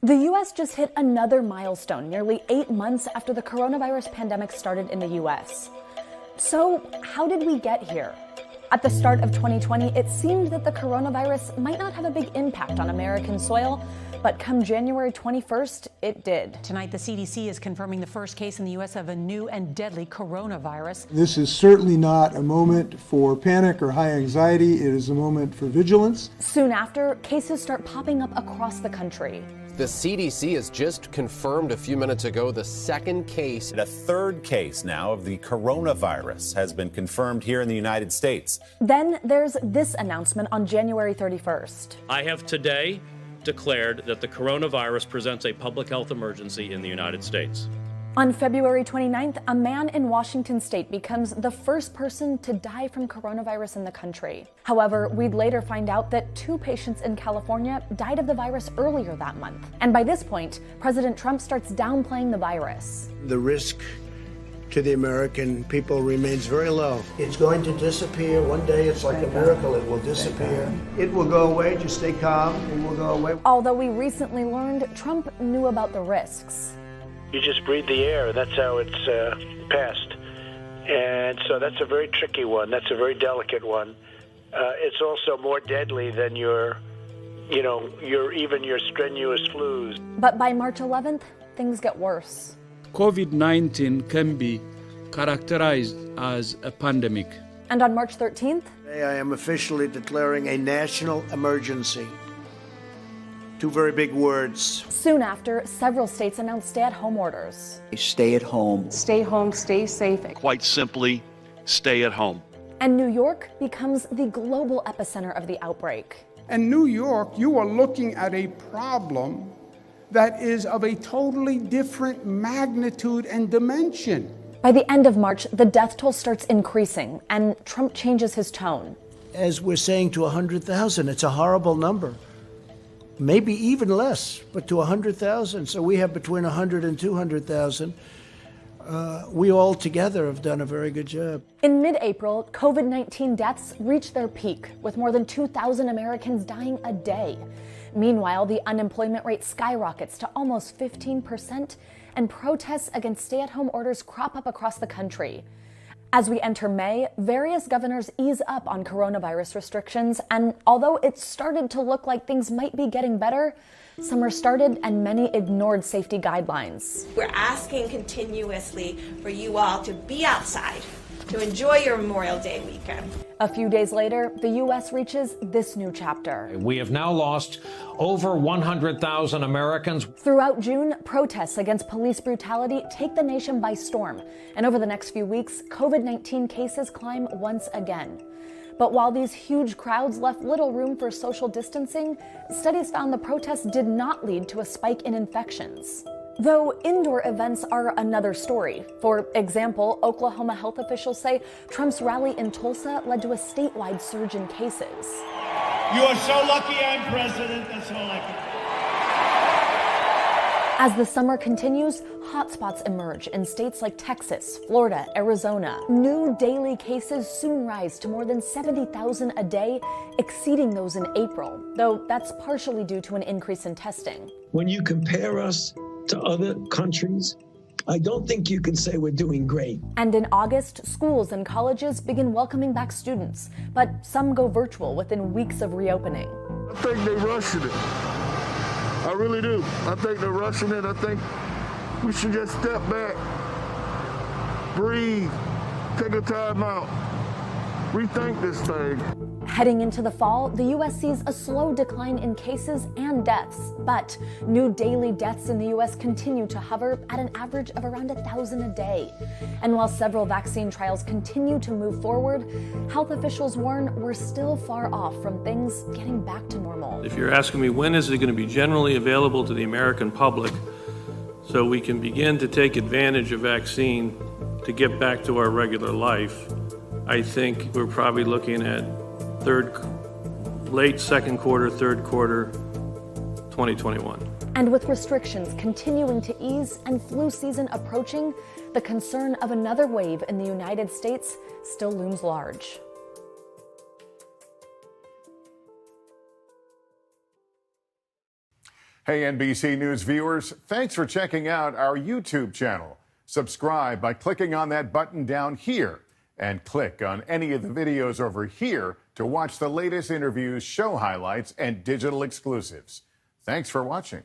The U.S. just hit another milestone nearly 8 months after the coronavirus pandemic started in the U.S. So, how did we get here? At the start of 2020, it seemed that the coronavirus might not have a big impact on American soil, but come January 21st, it did. Tonight, the CDC is confirming the first case in the U.S. of a new and deadly coronavirus. This is certainly not a moment for panic or high anxiety. It is a moment for vigilance. Soon after, cases start popping up across the country. The CDC has just confirmed a few minutes ago the second case. And a third case now of the coronavirus has been confirmed here in the United States. Then there's this announcement on January 31st. I have today declared that the coronavirus presents a public health emergency in the United States. On February 29th, a man in Washington state becomes the first person to die from coronavirus in the country. However, we'd later find out that 2 patients in California died of the virus earlier that month. And by this point, President Trump starts downplaying the virus. The risk to the American people remains very low. It's going to disappear. One day it's like a miracle. It will disappear. It will go away. Just stay calm. It will go away. Although we recently learned Trump knew about the risks. You just breathe the air. That's how it's passed. And so that's a very tricky one. That's a very delicate one. It's also more deadly than your strenuous flus. But by March 11th, things get worse. COVID-19 can be characterized as a pandemic. And on March 13th, today I am officially declaring a national emergency. 2 very big words. Soon after, several states announced stay-at-home orders. Stay at home. Stay home, stay safe. Quite simply, stay at home. And New York becomes the global epicenter of the outbreak. In New York, you are looking at a problem that is of a totally different magnitude and dimension. By the end of March, the death toll starts increasing, and Trump changes his tone. As we're saying to 100,000, it's a horrible number. Maybe even less, but to 100,000. So we have between 100 and 200,000. We all together have done a very good job. In mid-April, COVID-19 deaths reached their peak, with more than 2,000 Americans dying a day. Meanwhile, the unemployment rate skyrockets to almost 15%, and protests against stay-at-home orders crop up across the country. As we enter May, various governors ease up on coronavirus restrictions, and although it started to look like things might be getting better, summer started and many ignored safety guidelines. We're asking continuously for you all to be outside, to enjoy your Memorial Day weekend. A few days later, the U.S. reaches this new chapter. We have now lost over 100,000 Americans. Throughout June, protests against police brutality take the nation by storm. And over the next few weeks, COVID-19 cases climb once again. But while these huge crowds left little room for social distancing, studies found the protests did not lead to a spike in infections. Though indoor events are another story. For example, Oklahoma health officials say Trump's rally in Tulsa led to a statewide surge in cases. You are so lucky I'm president. That's all I can do. As the summer continues, hotspots emerge in states like Texas, Florida, Arizona. New daily cases soon rise to more than 70,000 a day, exceeding those in April, though that's partially due to an increase in testing. When you compare us to other countries, I don't think you can say we're doing great. And in August, schools and colleges begin welcoming back students, but some go virtual within weeks of reopening. I think they're rushing it. I really do. I think they're rushing it. I think we should just step back, breathe, take a time out, rethink this thing. Heading into the fall, the U.S. sees a slow decline in cases and deaths, but new daily deaths in the U.S. continue to hover at an average of around 1,000 a day. And while several vaccine trials continue to move forward, health officials warn we're still far off from things getting back to normal. If you're asking me when is it going to be generally available to the American public so we can begin to take advantage of vaccine to get back to our regular life, I think we're probably looking at late second quarter, third quarter, 2021. And with restrictions continuing to ease and flu season approaching, the concern of another wave in the United States still looms large. Hey, NBC News viewers, thanks for checking out our YouTube channel. Subscribe by clicking on that button down here and click on any of the videos over here to watch the latest interviews, show highlights, and digital exclusives. Thanks for watching.